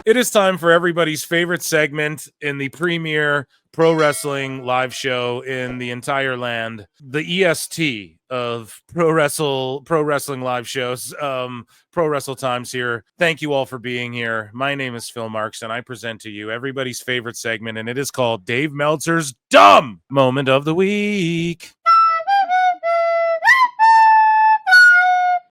It is time for everybody's favorite segment in the premier pro wrestling live show in the entire land, the EST of pro wrestling live shows, Pro Wrestle Times here. Thank you all for being here. My name is Phil Marks, and I present to you everybody's favorite segment, and it is called Dave Meltzer's Dumb Moment of the Week.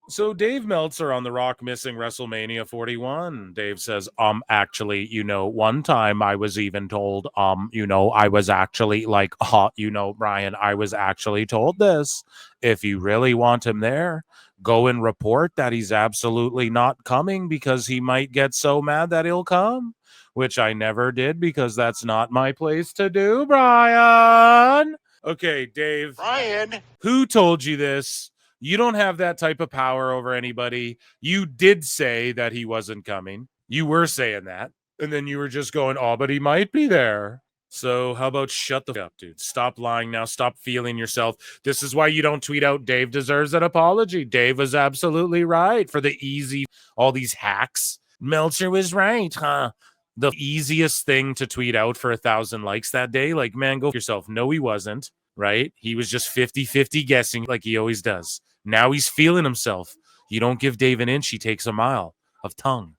So Dave Meltzer on The Rock missing WrestleMania 41. Dave says, actually, one time I was even told, I was actually like, Bryan, I was actually told this. If you really want him there, go and report that he's absolutely not coming because he might get so mad that he'll come, which I never did because that's not my place to do, Bryan. Okay, Dave. Bryan. Who told you this? You don't have that type of power over anybody. You did say that he wasn't coming. You were saying that. And then you were just going, oh, but he might be there. So how about shut the fuck up, dude? Stop lying now. Stop feeling yourself. This is why you don't tweet out Dave deserves an apology. Dave was absolutely right for the easy, all these hacks. Meltzer was right, huh? The easiest thing to tweet out for 1,000 likes that day. Like, man, go for yourself. No, he wasn't, right? He was just 50-50 guessing like he always does. Now he's feeling himself. You don't give Dave an inch, he takes a mile of tongue.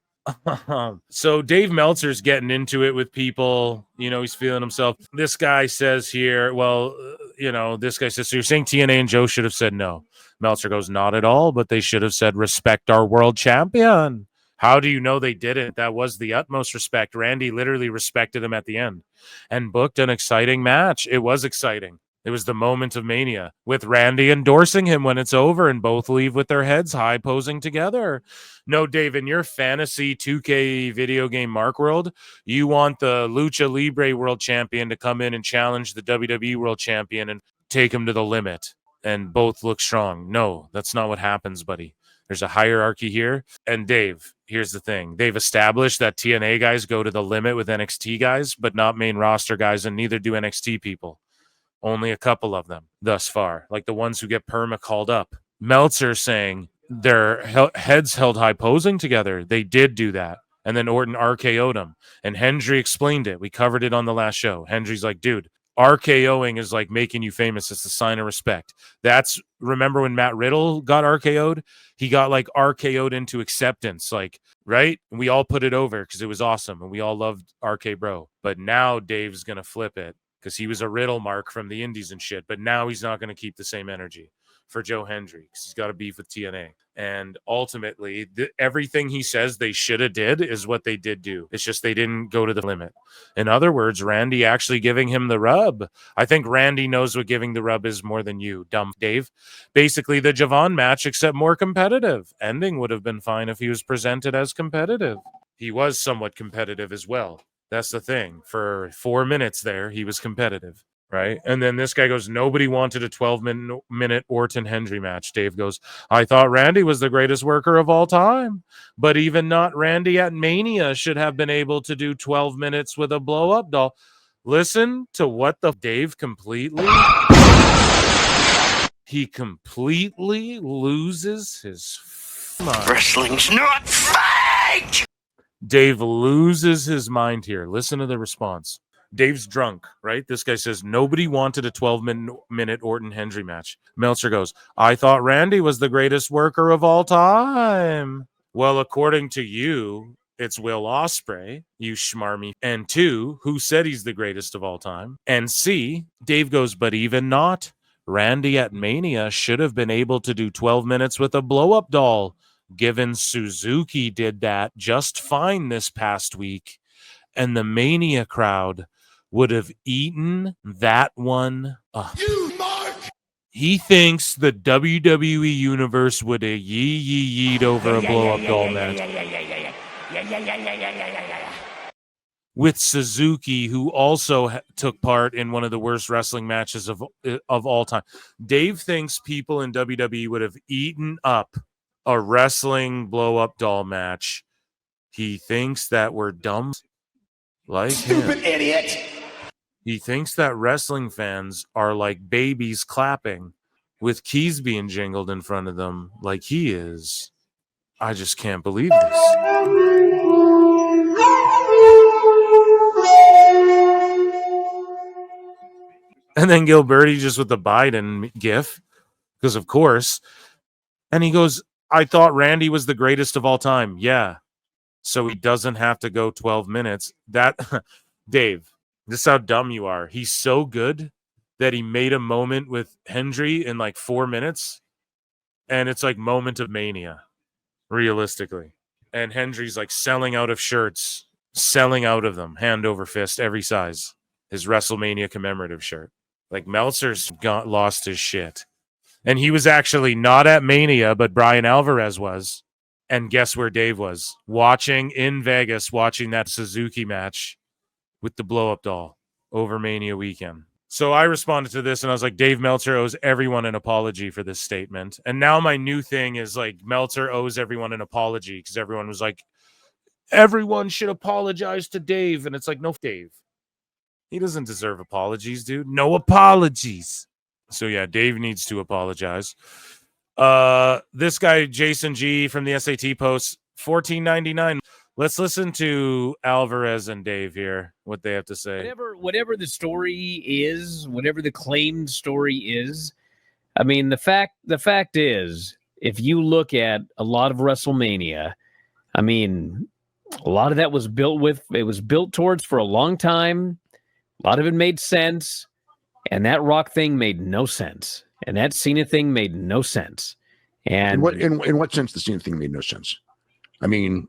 So Dave Meltzer's getting into it with people. He's feeling himself. This guy says here, this guy says, so you're saying TNA and Joe should have said no? Meltzer goes, not at all, but they should have said respect our world champion. How do you know they didn't? That was the utmost respect. Randy literally respected him at the end and booked an exciting match. It was exciting. It was the moment of mania with Randy endorsing him when it's over and both leave with their heads high posing together. No, Dave, in your fantasy 2K video game Mark world, you want the Lucha Libre world champion to come in and challenge the WWE world champion and take him to the limit and both look strong. No, that's not what happens, buddy. There's a hierarchy here. And Dave, here's the thing. They've established that TNA guys go to the limit with NXT guys, but not main roster guys, and neither do NXT people. Only a couple of them thus far, like the ones who get perma called up. Meltzer saying their heads held high posing together. They did do that. And then Orton RKO'd him. And Hendry explained it. We covered it on the last show. Hendry's like, dude, RKOing is like making you famous. It's a sign of respect. Remember when Matt Riddle got RKO'd? He got like RKO'd into acceptance, like, right? And we all put it over because it was awesome. And we all loved RK Bro. But now Dave's going to flip it because he was a Riddle mark from the indies and shit. But now he's not going to keep the same energy for Joe Hendry because he's got a beef with TNA. And ultimately, everything he says they should have did is what they did do. It's just they didn't go to the limit. In other words, Randy actually giving him the rub. I think Randy knows what giving the rub is more than you, dumb Dave. Basically, the Javon match, except more competitive. Ending would have been fine if he was presented as competitive. He was somewhat competitive as well. That's the thing. For 4 minutes there, he was competitive. Right. And then this guy goes, nobody wanted a 12-minute Orton Hendry match. Dave goes, I thought Randy was the greatest worker of all time. But even not Randy at Mania should have been able to do 12 minutes with a blow-up doll. Listen to what the Dave completely. He completely loses his mind. Wrestling's not fake! Dave loses his mind here. Listen to the response. Dave's drunk, right? This guy says, nobody wanted a 12-minute Orton Hendry match. Meltzer goes, I thought Randy was the greatest worker of all time. Well, according to you, it's Will Ospreay, you schmarmy. And 2, who said he's the greatest of all time? And C, Dave goes, but even not. Randy at Mania should have been able to do 12 minutes with a blow-up doll, given Suzuki did that just fine this past week. And the Mania crowd would have eaten that one up. You mark! He thinks the WWE Universe would have yeet over a blow-up doll match. With Suzuki, who also took part in one of the worst wrestling matches of all time. Dave thinks people in WWE would have eaten up a wrestling blow-up doll match. He thinks that we're dumb like Stupid him. Idiot! He thinks that wrestling fans are like babies clapping with keys being jingled in front of them like he is. I just can't believe this. And then Gilberti just with the Biden gif, because of course. And he goes, I thought Randy was the greatest of all time. Yeah. So he doesn't have to go 12 minutes. That, Dave, this is how dumb you are. He's so good that he made a moment with Hendry in like 4 minutes. And it's like moment of mania, realistically. And Hendry's like selling out of shirts, selling out of them, hand over fist, every size. His WrestleMania commemorative shirt. Like Meltzer's lost his shit. And he was actually not at Mania, but Bryan Alvarez was. And guess where Dave was? Watching in Vegas, watching that Suzuki match with the blow-up doll over Mania weekend. So I responded to this and I was like, Dave Meltzer owes everyone an apology for this statement. And now my new thing is like, Meltzer owes everyone an apology because everyone was like, everyone should apologize to Dave. And it's like, no, Dave. He doesn't deserve apologies, dude. No apologies. So yeah, Dave needs to apologize. This guy, Jason G from the SAT posts, $14.99. Let's listen to Alvarez and Dave here, what they have to say. Whatever the story is, whatever the claimed story is, I mean, the fact is, if you look at a lot of WrestleMania, I mean, a lot of that was built towards for a long time. A lot of it made sense. And that Rock thing made no sense. And that Cena thing made no sense. And in what sense the Cena thing made no sense? I mean,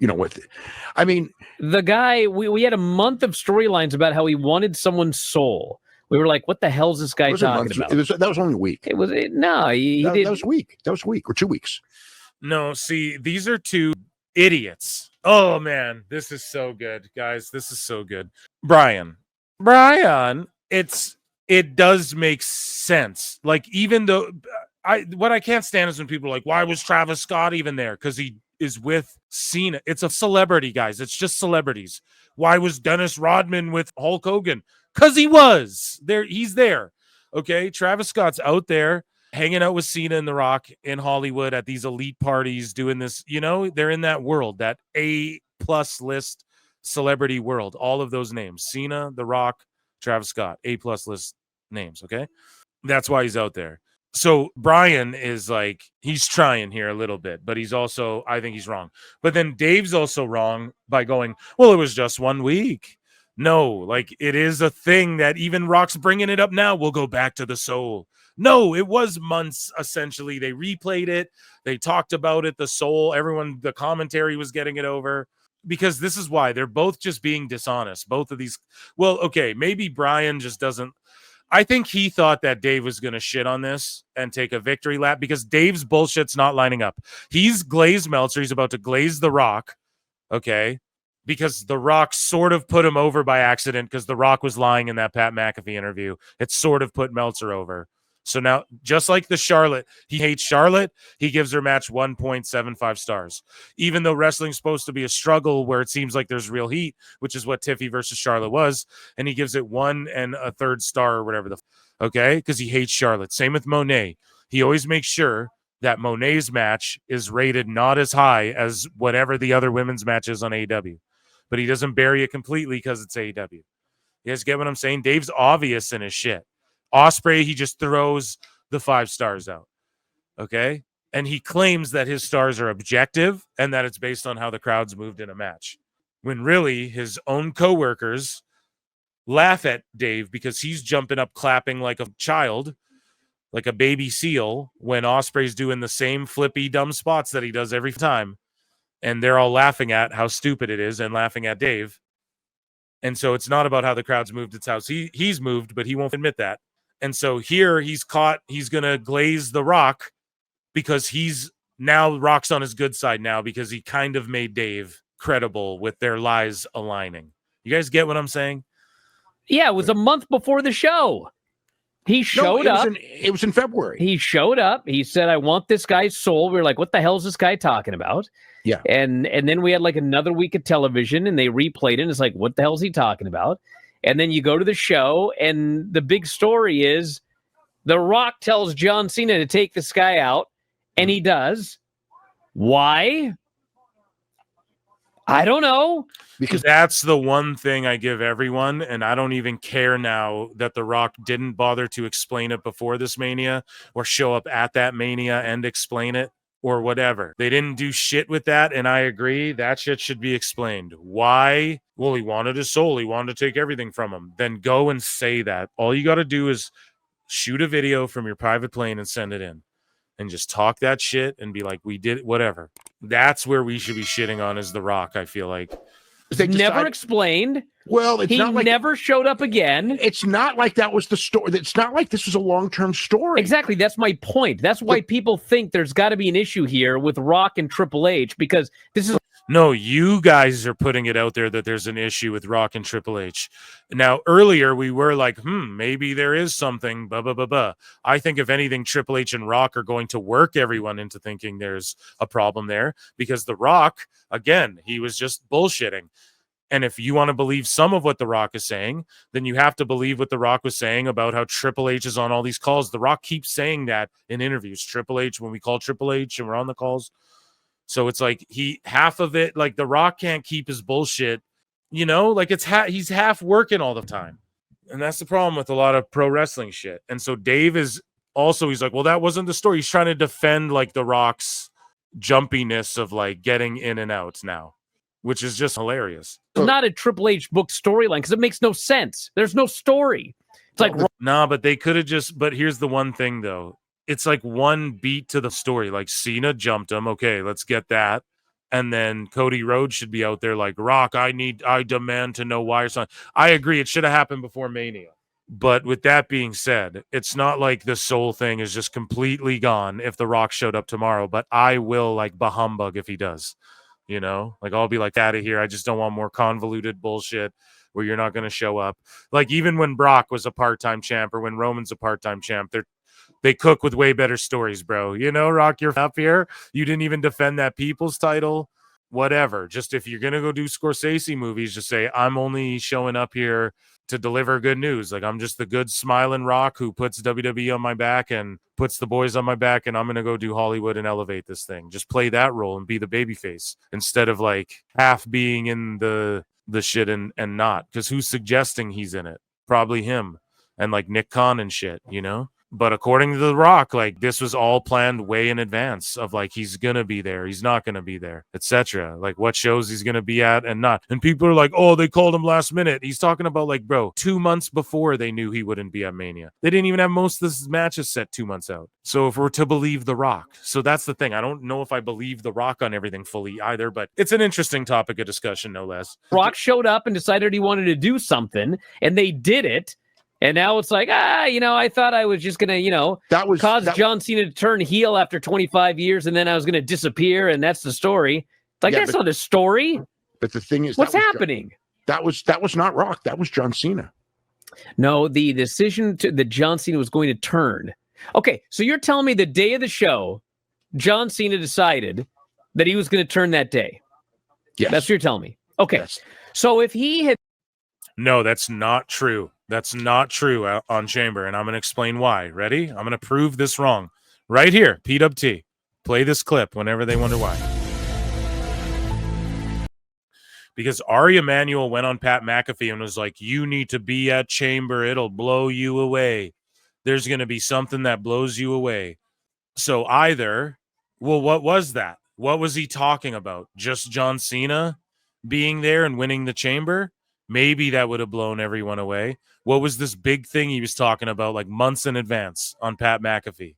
the guy, we had a month of storylines about how he wanted someone's soul. We were like, what the hell is this guy talking about? That was only a week. That was a week. That was a week or 2 weeks. No, see, these are two idiots. Oh man, this is so good, guys. This is so good. Bryan, it does make sense. Like, even though what I can't stand is when people are like, why was Travis Scott even there? Because he is with Cena. It's a celebrity, guys. It's just celebrities. Why was Dennis Rodman with Hulk Hogan? Because he was there. He's there. Okay. Travis Scott's out there hanging out with Cena and The Rock in Hollywood at these elite parties doing this. They're in that world, that A+ list celebrity world. All of those names: Cena, The Rock, Travis Scott, A+ list names. Okay. That's why he's out there. So Bryan is like, he's trying here a little bit, but he's also, I think he's wrong. But then Dave's also wrong by going, well, it was just 1 week. No, like, it is a thing that even Rock's bringing it up now. We'll go back to the soul. No, it was months, essentially. They replayed it. They talked about it. The soul, everyone, the commentary was getting it over. Because this is why they're both just being dishonest. Both of these. Well, okay, maybe Bryan just doesn't. I think he thought that Dave was going to shit on this and take a victory lap because Dave's bullshit's not lining up. He's glazed Meltzer. He's about to glaze The Rock. Okay. Because The Rock sort of put him over by accident because The Rock was lying in that Pat McAfee interview. It sort of put Meltzer over. So now, just like the Charlotte, he hates Charlotte. He gives her match 1.75 stars. Even though wrestling's supposed to be a struggle where it seems like there's real heat, which is what Tiffy versus Charlotte was, and he gives it 1 1/3 star or whatever okay? Because he hates Charlotte. Same with Monet. He always makes sure that Monet's match is rated not as high as whatever the other women's match is on AEW. But he doesn't bury it completely because it's AEW. You guys get what I'm saying? Dave's obvious in his shit. Ospreay, he just throws the 5 stars out. Okay? And he claims that his stars are objective and that it's based on how the crowds moved in a match. When really his own coworkers laugh at Dave because he's jumping up clapping like a child, like a baby seal, when Ospreay's doing the same flippy dumb spots that he does every time. And they're all laughing at how stupid it is and laughing at Dave. And so it's not about how the crowd's moved, it's how he's moved, but he won't admit that. And so here he's caught, he's going to glaze The Rock because Rock's on his good side now because he kind of made Dave credible with their lies aligning. You guys get what I'm saying? Yeah, it was a month before the show. He showed up. It was in February. He showed up. He said, I want this guy's soul. We were like, what the hell is this guy talking about? Yeah. And then we had like another week of television and they replayed it. And it's like, what the hell is he talking about? And then you go to the show and the big story is The Rock tells John Cena to take this guy out. And he does. Why? I don't know. Because That's the one thing I give everyone, and I don't even care now that The Rock didn't bother to explain it before this Mania or show up at that Mania and explain it or whatever. They didn't do shit with that, and I agree. That shit should be explained. Why? Well, he wanted his soul. He wanted to take everything from him. Then go and say that. All you got to do is shoot a video from your private plane and send it in. And just talk that shit and be like, we did it, whatever. That's where we should be shitting on is The Rock, I feel like. they Never explained. Well, it's He not like never showed up again. it's not like that was the story. It's not like this was a long-term story. Exactly. That's my point. That's why people think there's got to be an issue here with Rock and Triple H, because this is No, you guys are putting it out there that there's an issue with Rock and Triple H. Now, earlier we were like, maybe there is something, blah, blah, blah, blah. I think if anything, Triple H and Rock are going to work everyone into thinking there's a problem there because The Rock, again, he was just bullshitting. And if you want to believe some of what The Rock is saying, then you have to believe what The Rock was saying about how Triple H is on all these calls. The Rock keeps saying that in interviews. Triple H, when we call Triple H and we're on the calls. So it's like half of it, like The Rock can't keep his bullshit, like he's half working all the time. And that's the problem with a lot of pro wrestling shit. And so Dave is also, he's like, well, that wasn't the story. He's trying to defend like The Rock's jumpiness of like getting in and out now, which is just hilarious. not a Triple H booked storyline because it makes no sense. There's no story. It's like, Nah, but they could have but here's the one thing though. It's like one beat to the story. Like Cena jumped him. Okay, let's get that. And then Cody Rhodes should be out there like, Rock, I demand to know why or something. I agree. It should have happened before Mania. But with that being said, it's not like the soul thing is just completely gone if The Rock showed up tomorrow. But I will like bahumbug if he does. Like I'll be like, out of here. I just don't want more convoluted bullshit where you're not going to show up. Like even when Brock was a part-time champ or when Roman's a part-time champ, they cook with way better stories, bro. Rock, you're up here. You didn't even defend that People's title. Whatever. Just if you're going to go do Scorsese movies, just say, I'm only showing up here to deliver good news. Like I'm just the good smiling Rock who puts WWE on my back and puts the boys on my back, and I'm going to go do Hollywood and elevate this thing. Just play that role and be the babyface instead of like half being in the shit and not. Because who's suggesting he's in it? Probably him and like Nick Khan and shit, But according to The Rock, like this was all planned way in advance of like he's gonna be there, he's not gonna be there, etc. Like what shows he's gonna be at and not. And people are like, oh, they called him last minute. He's talking about like, bro, 2 months before they knew he wouldn't be at Mania. They didn't even have most of the matches set 2 months out. So if we're to believe The Rock, so that's the thing. I don't know if I believe The Rock on everything fully either, but it's an interesting topic of discussion, no less. Rock showed up and decided he wanted to do something, and they did it. And now it's like, I thought I was just going to, cause John Cena to turn heel after 25 years, and then I was going to disappear, and that's the story. It's like, that's not a story. But the thing is, what's happening? That was not Rock. That was John Cena. No, the decision that John Cena was going to turn. Okay, so you're telling me the day of the show, John Cena decided that he was going to turn that day. Yes. That's what you're telling me. Okay, Yes. So if he had... No, that's not true. That's not true on Chamber, and I'm going to explain why. Ready? I'm going to prove this wrong. Right here, PWT. Play this clip whenever they wonder why. Because Ari Emanuel went on Pat McAfee and was like, you need to be at Chamber. It'll blow you away. There's going to be something that blows you away. So what was that? What was he talking about? Just John Cena being there and winning the Chamber? Maybe that would have blown everyone away. What was this big thing he was talking about like months in advance on Pat McAfee?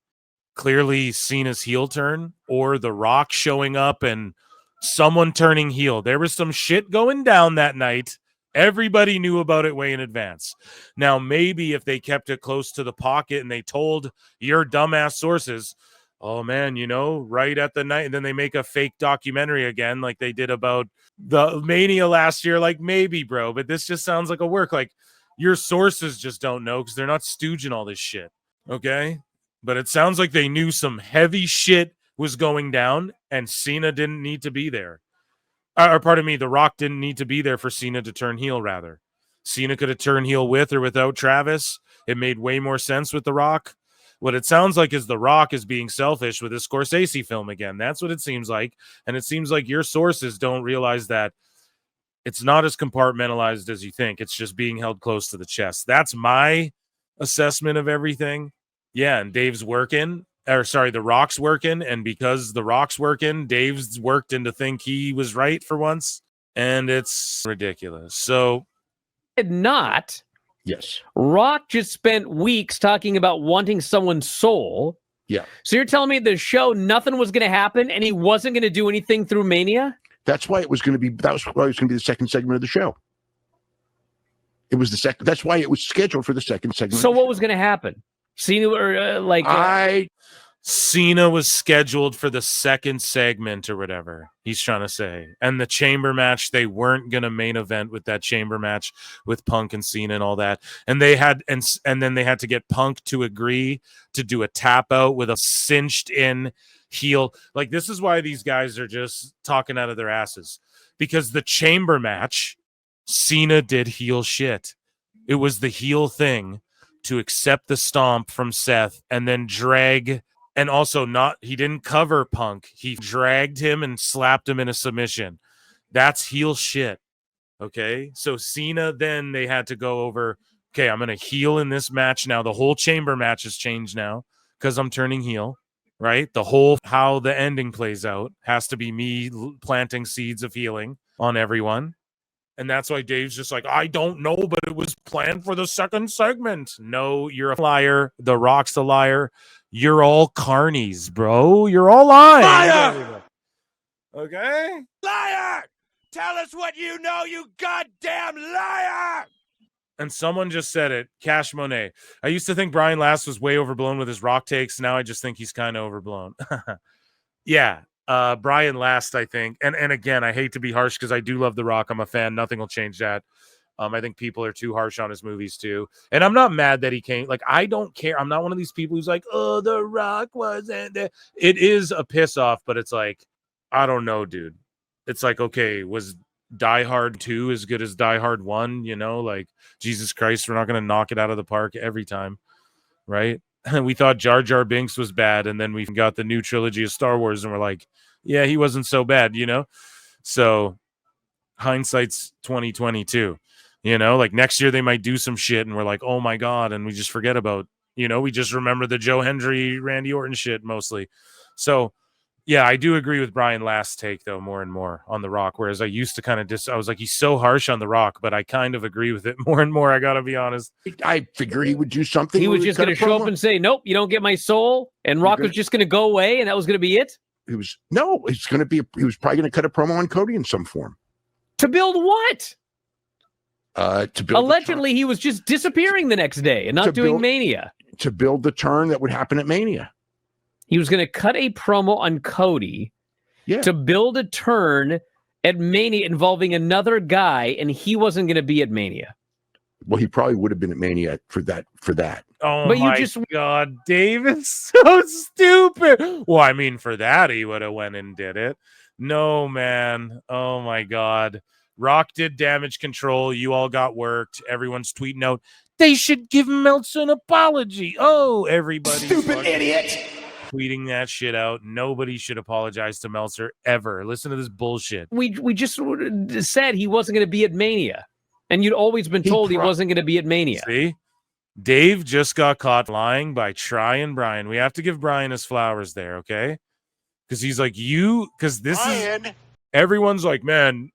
Clearly Cena's heel turn or The Rock showing up and someone turning heel. There was some shit going down that night. Everybody knew about it way in advance. Now, maybe if they kept it close to the pocket and they told your dumbass sources, oh man, right at the night, and then they make a fake documentary again like they did about the Mania last year, like maybe, bro, but this just sounds like a work. Like your sources just don't know because they're not stooging all this shit, okay? But it sounds like they knew some heavy shit was going down and Cena didn't need to be there. Or pardon me, The Rock didn't need to be there for Cena to turn heel, rather. Cena could have turned heel with or without Travis. It made way more sense with The Rock. What it sounds like is The Rock is being selfish with his Scorsese film again. That's what it seems like. And it seems like your sources don't realize that it's not as compartmentalized as you think. It's just being held close to the chest. That's my assessment of everything. Yeah, and Dave's working, The Rock's working. And because The Rock's working, Dave's worked in to think he was right for once. And it's ridiculous. So, Did not. Yes. Rock just spent weeks talking about wanting someone's soul. Yeah. So you're telling me the show, nothing was going to happen and he wasn't going to do anything through Mania? That's why it was going to be. That was why it was going to be the second segment of the show. It was the second. That's why it was scheduled for the second segment. So what was going to happen? Cena or Cena was scheduled for the second segment or whatever he's trying to say. And the chamber match, they weren't going to main event with that chamber match with Punk and Cena and all that. And they had, and then they had to get Punk to agree to do a tap out with a cinched in heel. Like, this is why these guys are just talking out of their asses, because the chamber match, Cena did heel shit. It was the heel thing to accept the stomp from Seth and then drag. And also he didn't cover Punk. He dragged him and slapped him in a submission. That's heel shit. Okay. So Cena, then they had to go over, okay, I'm going to heel in this match now. The whole chamber match has changed now because I'm turning heel, right? The whole, how the ending plays out has to be me planting seeds of healing on everyone. And that's why Dave's just like, I don't know, but it was planned for the second segment. No, you're a liar. The Rock's a liar. You're all carnies, bro. You're all lying. Liar! Okay? Liar! Tell us what you know, you goddamn liar! And someone just said it. Cash Monet. I used to think Brian Last was way overblown with his Rock takes. Now I just think he's kind of overblown. Yeah. Brian Last, I think. And again, I hate to be harsh because I do love The Rock. I'm a fan. Nothing will change that. I think people are too harsh on his movies too. And I'm not mad that he came. Like, I don't care. I'm not one of these people who's like, oh, The Rock wasn't there. It is a piss off, but it's like, I don't know, dude. It's like, okay, was Die Hard 2 as good as Die Hard 1? You know, like, Jesus Christ, we're not going to knock it out of the park every time, right? We thought Jar Jar Binks was bad, and then we got the new trilogy of Star Wars, and we're like, yeah, he wasn't so bad, you know? So hindsight's 2022. You know, like next year they might do some shit and we're like, oh my God. And we just forget about, you know, we just remember the Joe Hendry, Randy Orton shit mostly. So yeah, I do agree with Brian Last's take though, more and more on The Rock. Whereas I used to kind of I was like, he's so harsh on The Rock, but I kind of agree with it more and more. I got to be honest. I figured he would do something. He was just going to show up and say, nope, you don't get my soul. And Rock was just going to go away and that was going to be it. He was probably going to cut a promo on Cody in some form. To build what? To build allegedly he was just disappearing the next day and not doing Mania. To build the turn that would happen at Mania. He was going to cut a promo on Cody to build a turn at Mania involving another guy, and he wasn't going to be at Mania. Well, he probably would have been at Mania for that. Oh, but my God, Dave is so stupid. Well, I mean, for that, he would have went and did it. No, man. Oh, my God. Rock did Damage Control. You all got worked. Everyone's tweeting out, they should give Meltzer an apology. Oh, everybody. Stupid idiot. Tweeting that shit out. Nobody should apologize to Meltzer ever. Listen to this bullshit. We just said he wasn't going to be at Mania. And you'd always been told he wasn't going to be at Mania. See? Dave just got caught lying by trying Brian. We have to give Brian his flowers there, okay? Because he's like, because this Brian. is, everyone's like, man,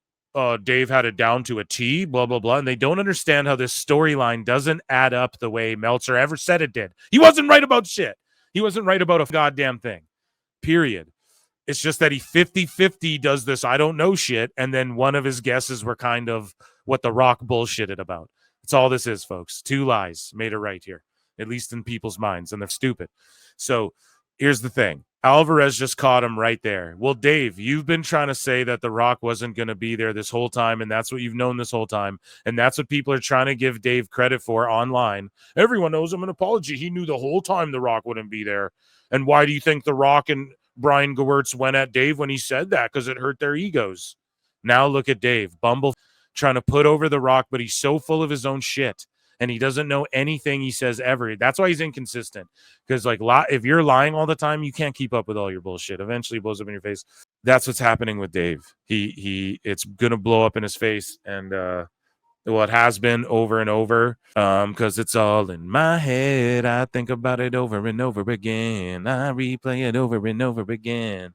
Dave had it down to a T, blah, blah, blah. And they don't understand how this storyline doesn't add up the way Meltzer ever said it did. He wasn't right about shit. He wasn't right about a goddamn thing, period. It's just that he 50-50 does this I don't know shit, and then one of his guesses were kind of what The Rock bullshitted about. That's all this is, folks. Two lies made it right here, at least in people's minds, and they're stupid. So here's the thing. Alvarez just caught him right there. Well, Dave, you've been trying to say that The Rock wasn't going to be there this whole time, and that's what you've known this whole time, and that's what people are trying to give Dave credit for online. Everyone knows him an apology. He knew the whole time The Rock wouldn't be there. And why do you think The Rock and Brian Gewirtz went at Dave when he said that? Because it hurt their egos. Now look at Dave. Bumble trying to put over The Rock, but he's so full of his own shit. and he doesn't know anything he says ever. That's why he's inconsistent. Because like if you're lying all the time, you can't keep up with all your bullshit. Eventually, it blows up in your face. That's what's happening with Dave. It's gonna blow up in his face, and well, it has been over and over. Because it's all in my head. I think about it over and over again. I replay it over and over again.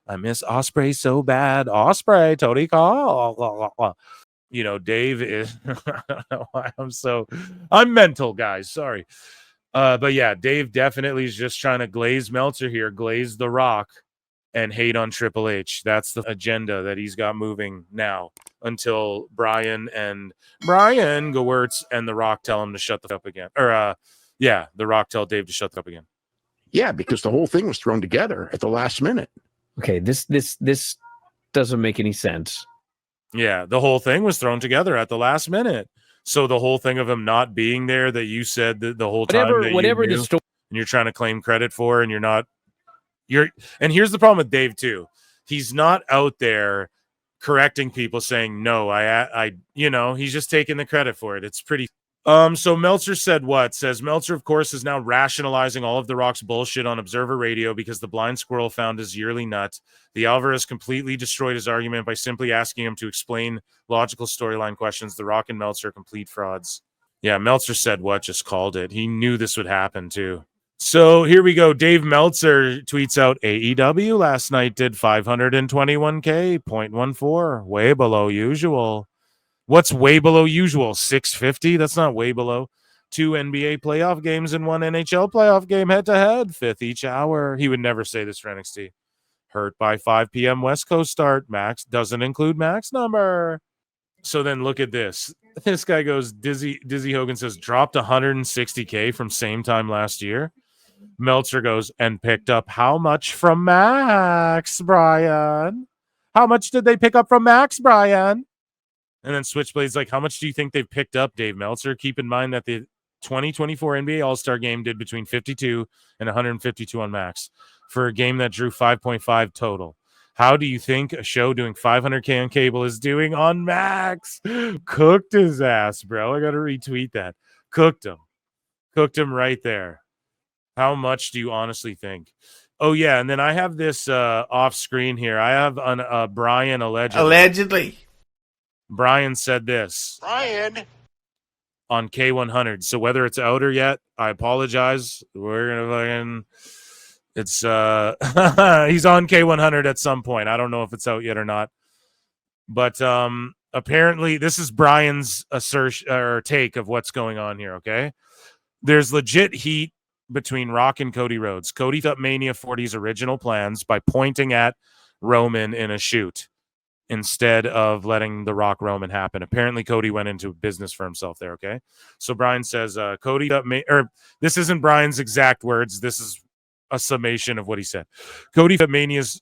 I miss Osprey so bad. Osprey, Tony call. You know, Dave is I don't know why I'm mental, guys. Sorry. But yeah, Dave definitely is just trying to glaze Meltzer here, glaze the Rock, and hate on Triple H. That's the agenda that he's got moving now until Bryan Gewirtz and the Rock tell him to shut the fuck up again. Or the Rock tell Dave to shut the fuck up again. Yeah, because the whole thing was thrown together at the last minute. Okay, this doesn't make any sense. Yeah, the whole thing was thrown together at the last minute. So the whole thing of him not being there that you said the whole time that whatever you knew, the story, and you're trying to claim credit for, and and here's the problem with Dave too. He's not out there correcting people saying no, I he's just taking the credit for it. It's pretty. So Meltzer said what? Says Meltzer, of course, is now rationalizing all of the Rock's bullshit on Observer Radio because the blind squirrel found his yearly nut. The Alvarez completely destroyed his argument by simply asking him to explain logical storyline questions. The Rock and Meltzer are complete frauds. Yeah, Meltzer said what? Just called it. He knew this would happen too. So here we go. Dave Meltzer tweets out AEW last night did 521K, 0.14, way below usual. What's way below usual? 650? That's not way below. 2 NBA playoff games and 1 NHL playoff game head-to-head, 5th each hour. He would never say this for NXT. Hurt by 5 p.m. West Coast start. Max doesn't include max number. So then look at this. This guy goes, Dizzy Hogan says, dropped 160K from same time last year. Meltzer goes, and picked up how much from Max, Bryan? How much did they pick up from Max, Bryan? And then Switchblade's like, how much do you think they've picked up, Dave Meltzer? Keep in mind that the 2024 NBA All-Star Game did between 52 and 152 on Max for a game that drew 5.5 total. How do you think a show doing 500K on cable is doing on Max? Cooked his ass, bro. I got to retweet that. Cooked him right there. How much do you honestly think? Oh, yeah, and then I have this off screen here. I have Bryan allegedly. Bryan said this. Bryan. On K100. So whether it's out or yet, I apologize. We're going to it's he's on K100 at some point. I don't know if it's out yet or not. But apparently this is Bryan's assertion or take of what's going on here, okay? There's legit heat between Rock and Cody Rhodes. Cody thought Mania 40's original plans by pointing at Roman in a shoot instead of letting the Rock Roman happen. Apparently, Cody went into business for himself there, okay? So Bryan says, Cody, this isn't Bryan's exact words. This is a summation of what he said. Cody at Mania's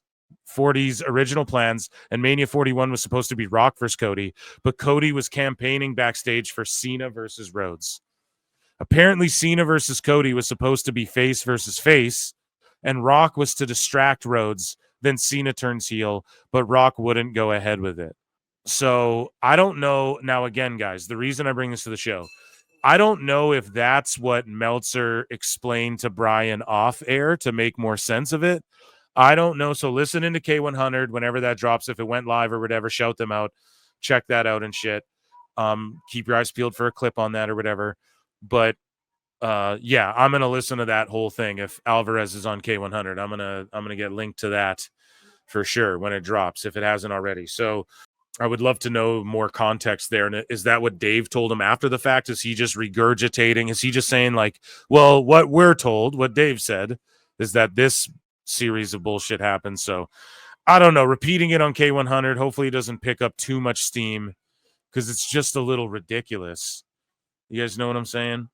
40's original plans, and Mania 41 was supposed to be Rock versus Cody, but Cody was campaigning backstage for Cena versus Rhodes. Apparently, Cena versus Cody was supposed to be face versus face, and Rock was to distract Rhodes. Then Cena turns heel, but Rock wouldn't go ahead with it. So I don't know. Now, again, guys, the reason I bring this to the show, I don't know if that's what Meltzer explained to Bryan off air to make more sense of it. I don't know. So listen into K100 whenever that drops. If it went live or whatever, shout them out. Check that out and shit. Keep your eyes peeled for a clip on that or whatever. But yeah, I'm gonna listen to that whole thing if Alvarez is on K100. I'm gonna get linked to that for sure when it drops if it hasn't already. So I would love to know more context there. And is that what Dave told him after the fact? Is he just regurgitating? Is he just saying like, well, what we're told, what Dave said, is that this series of bullshit happened? So I don't know. Repeating it on K100, hopefully it doesn't pick up too much steam because it's just a little ridiculous. You guys know what I'm saying?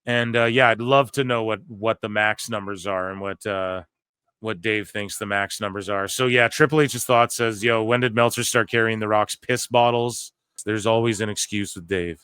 And yeah, I'd love to know what the max numbers are and what Dave thinks the max numbers are. So yeah, Triple H's thought says, yo, when did Meltzer start carrying the Rock's piss bottles? There's always an excuse with Dave.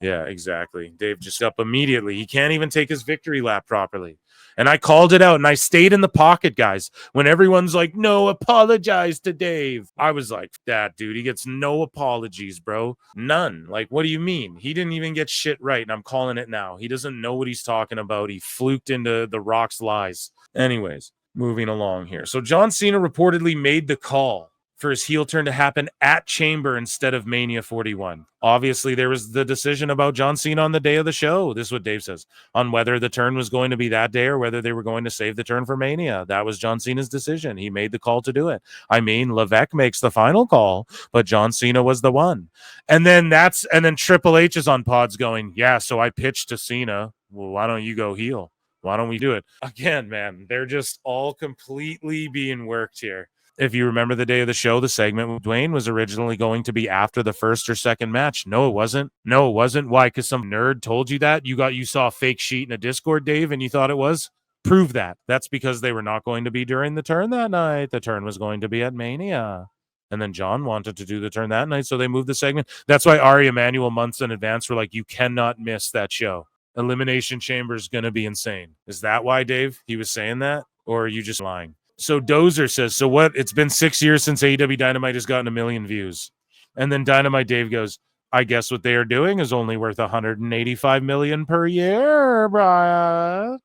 Yeah, exactly. Dave just up immediately. He can't even take his victory lap properly. And I called it out and I stayed in the pocket, guys. When everyone's like, no, apologize to Dave. I was like, that dude, he gets no apologies, bro. None. Like, what do you mean? He didn't even get shit right. And I'm calling it now. He doesn't know what he's talking about. He fluked into the Rock's lies. Anyways, moving along here. So John Cena reportedly made the call for his heel turn to happen at Chamber instead of Mania 41. Obviously, there was the decision about John Cena on the day of the show. This is what Dave says, on whether the turn was going to be that day or whether they were going to save the turn for Mania. That was John Cena's decision. He made the call to do it. I mean, Levesque makes the final call, but John Cena was the one. And then Triple H is on pods going, yeah, so I pitched to Cena. Well, why don't you go heel? Why don't we do it? Again, man, they're just all completely being worked here. If you remember the day of the show, the segment with Dwayne was originally going to be after the first or second match. No, it wasn't. Why? Because some nerd told you that? You saw a fake sheet in a Discord, Dave, and you thought it was? Prove that. That's because they were not going to be during the turn that night. The turn was going to be at Mania. And then John wanted to do the turn that night, so they moved the segment. That's why Ari Emanuel months in advance were like, you cannot miss that show. Elimination Chamber is going to be insane. Is that why, Dave, he was saying that? Or are you just lying? So Dozer says, so what? It's been 6 years since AEW Dynamite has gotten 1 million views. And then Dynamite Dave goes, I guess what they are doing is only worth 185 million per year, Brian.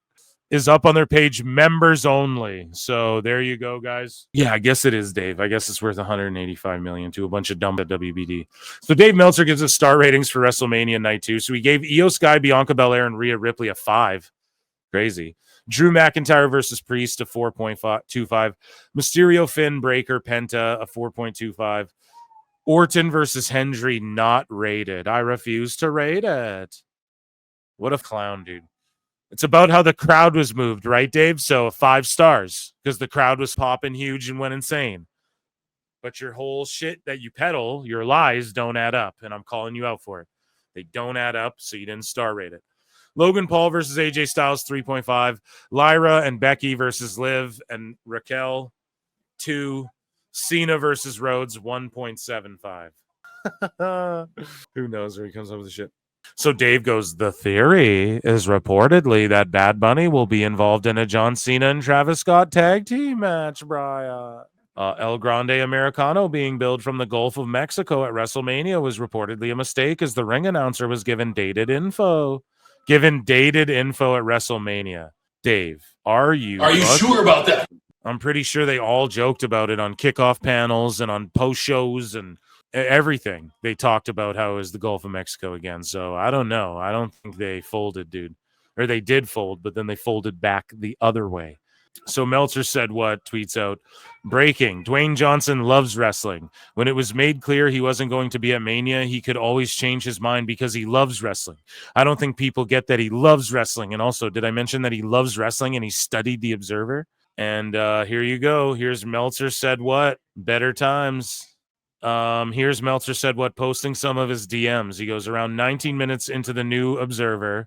Is up on their page, members only. So there you go, guys. Yeah, I guess it is, Dave. I guess it's worth 185 million to a bunch of dumb at WBD. So Dave Meltzer gives us star ratings for WrestleMania Night 2. So he gave Io Sky, Bianca Belair, and Rhea Ripley a 5. Crazy. Drew McIntyre versus Priest, a 4.25. Mysterio, Finn, Breaker, Penta, a 4.25. Orton versus Hendry, not rated. I refuse to rate it. What a clown, dude. It's about how the crowd was moved, right, Dave? So 5 stars because the crowd was popping huge and went insane. But your whole shit that you peddle, your lies, don't add up. And I'm calling you out for it. They don't add up, so you didn't star rate it. Logan Paul versus AJ Styles, 3.5. Lyra and Becky versus Liv and Raquel, 2. Cena versus Rhodes, 1.75. Who knows where he comes up with the shit. So Dave goes, the theory is reportedly that Bad Bunny will be involved in a John Cena and Travis Scott tag team match, Brian. El Grande Americano being billed from the Gulf of Mexico at WrestleMania was reportedly a mistake as the ring announcer was given dated info at WrestleMania. Dave, are you sure about that? I'm pretty sure they all joked about it on kickoff panels and on post shows and everything. They talked about how it was the Gulf of Mexico again. So I don't know. I don't think they folded, dude. Or they did fold, but then they folded back the other way. So Meltzer said what? Tweets out, breaking. Dwayne Johnson loves wrestling. When it was made clear he wasn't going to be at Mania, he could always change his mind because he loves wrestling. I don't think people get that he loves wrestling. And also, did I mention that he loves wrestling and he studied The Observer? And here you go. Here's Meltzer said what? Better times. Here's Meltzer said what? Posting some of his DMs. He goes, around 19 minutes into the new Observer,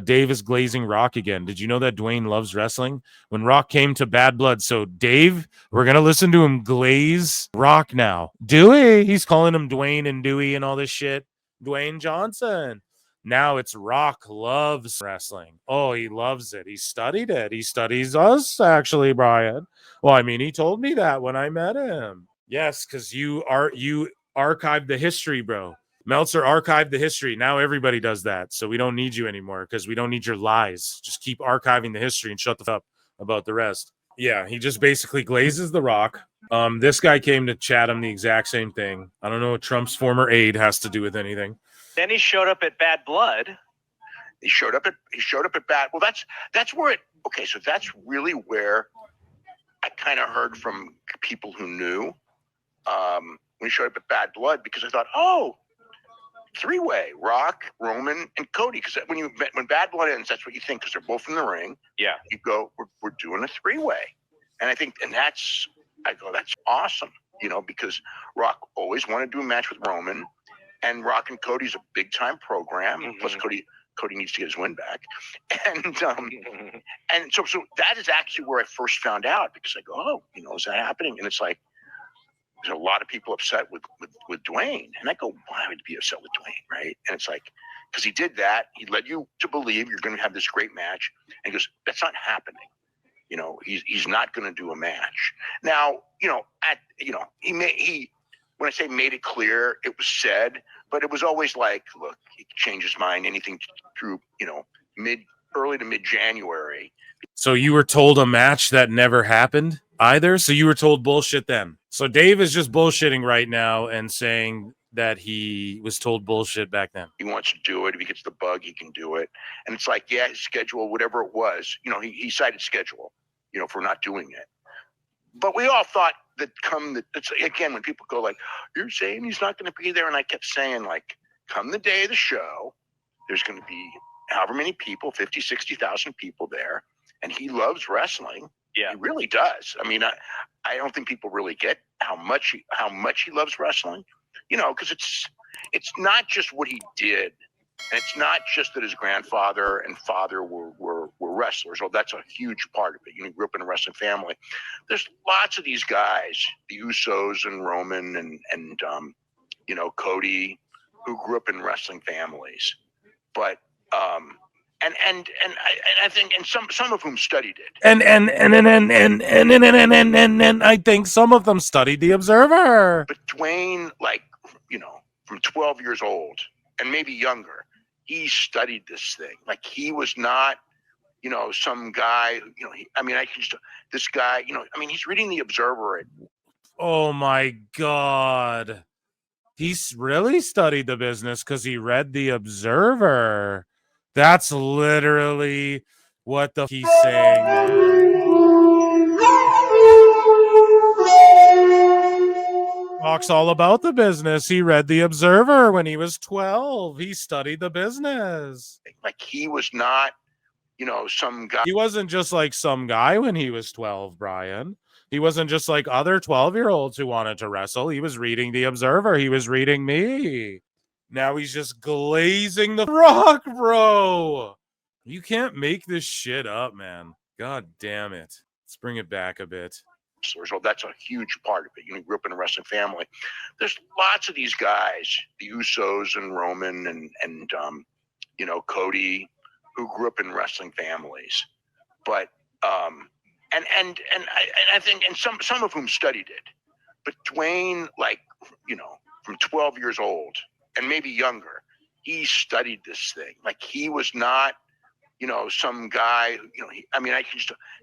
Dave is glazing Rock again. Did you know that Dwayne loves wrestling? When Rock came to Bad Blood. So Dave, we're going to listen to him glaze Rock now. Dewey. He's calling him Dwayne and Dewey and all this shit. Dwayne Johnson. Now it's Rock loves wrestling. Oh, he loves it. He studied it. He studies us, actually, Brian. Well, I mean, he told me that when I met him. Yes, because you archived the history, bro. Meltzer archived the history. Now everybody does that. So we don't need you anymore because we don't need your lies. Just keep archiving the history and shut the fuck up about the rest. Yeah, he just basically glazes the Rock. This guy came to chat him the exact same thing. I don't know what Trump's former aide has to do with anything. Then he showed up at Bad Blood. He showed up at Bad. Well, that's where it. Okay, so that's really where I kind of heard from people who knew when he showed up at Bad Blood, because I thought, oh, 3-way, Rock, Roman, and Cody. Because when Bad Blood ends, that's what you think, because they're both in the ring. Yeah, you go, we're doing a 3-way, and I go, that's awesome, because Rock always wanted to do a match with Roman. And Rock and Cody's a big time program. Mm-hmm. Plus, Cody needs to get his win back. And so that is actually where I first found out, because I go, oh, is that happening? And it's like, there's a lot of people upset with Dwayne. And I go, why would you be upset with Dwayne, right? And it's like, because he did that. He led you to believe you're going to have this great match. And he goes, that's not happening. You know, he's not going to do a match. Now, you know, he when I say made it clear, it was said, but it was always like, look, he can change his mind anything through, you know, early to mid-January. So you were told a match that never happened either? So you were told bullshit then? So Dave is just bullshitting right now and saying that he was told bullshit back then. He wants to do it. If he gets the bug, he can do it. And it's like, yeah, his schedule, whatever it was, you know, he cited schedule, you know, for not doing it. But we all thought that again, when people go like, you're saying he's not going to be there. And I kept saying, like, come the day of the show, there's going to be however many people, 50, 60,000 people there. And he loves wrestling. Yeah, he really does. I mean, I don't think people really get how much he loves wrestling, you know, because it's not just what he did. And it's not just that his grandfather and father were wrestlers. Oh, that's a huge part of it. You know, he grew up in a wrestling family. There's lots of these guys, the Usos and Roman and you know, Cody, who grew up in wrestling families. But and I think some of whom studied it. And I think some of them studied The Observer. But Dwayne, like, you know, from 12 years old and maybe younger, he studied this thing. Like, he was not, you know, some guy, you know, this guy, you know, I mean, he's reading The Observer. Oh my God. He's really studied the business because he read The Observer. That's literally what he's saying. Talks all about the business. He read The Observer when he was 12. He studied the business. Like, he was not, you know, some guy. He wasn't just like some guy when he was 12, Brian. He wasn't just like other 12-year-olds who wanted to wrestle. He was reading The Observer. He was reading me. Now he's just glazing the rock, bro. You can't make this shit up, man. God damn it. Let's bring it back a bit. So that's a huge part of it. You know, he grew up in a wrestling family. There's lots of these guys, the Usos and Roman and you know, Cody, who grew up in wrestling families. But and I think some of whom studied it. But Dwayne, like, you know, from 12 years old and maybe younger, he studied this thing. Like, he was not, you know, some guy, you know,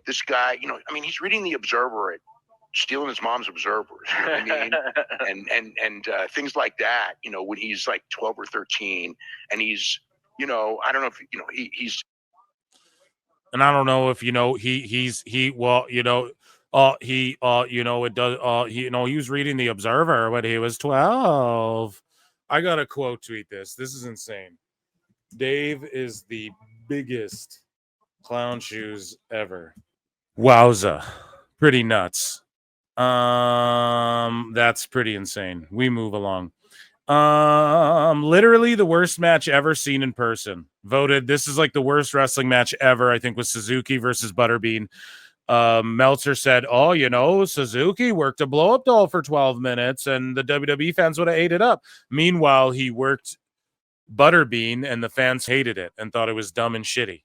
this guy, you know, I mean, he's reading The Observer, stealing his mom's Observers, you know what I mean? and things like that, you know, when he's like 12 or 13, and he's, you know, I don't know if, you know, he's. And I don't know if, you know, well, you know, you know, it does, you know, he was reading The Observer when he was 12. I got to quote tweet this. This is insane. Dave is the biggest clown shoes ever. Wowza. Pretty nuts. That's pretty insane. We move along. Literally the worst match ever seen in person. Voted. This is like the worst wrestling match ever. I think was Suzuki versus Butterbean. Meltzer said, oh, you know, Suzuki worked a blow-up doll for 12 minutes and the WWE fans would have ate it up. Meanwhile, he worked Butterbean and the fans hated it and thought it was dumb and shitty.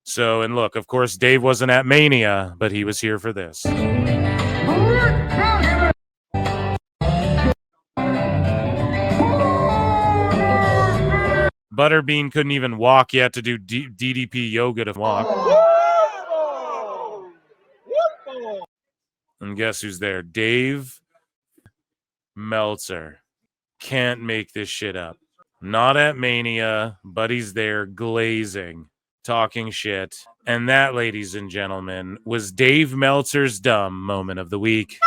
So, and look, of course, Dave wasn't at Mania, but he was here for this. Butterbean couldn't even walk yet to do DDP yoga to walk. And guess who's there? Dave Meltzer. Can't make this shit up. Not at Mania, but he's there glazing, talking shit. And that, ladies and gentlemen, was Dave Meltzer's dumb moment of the week.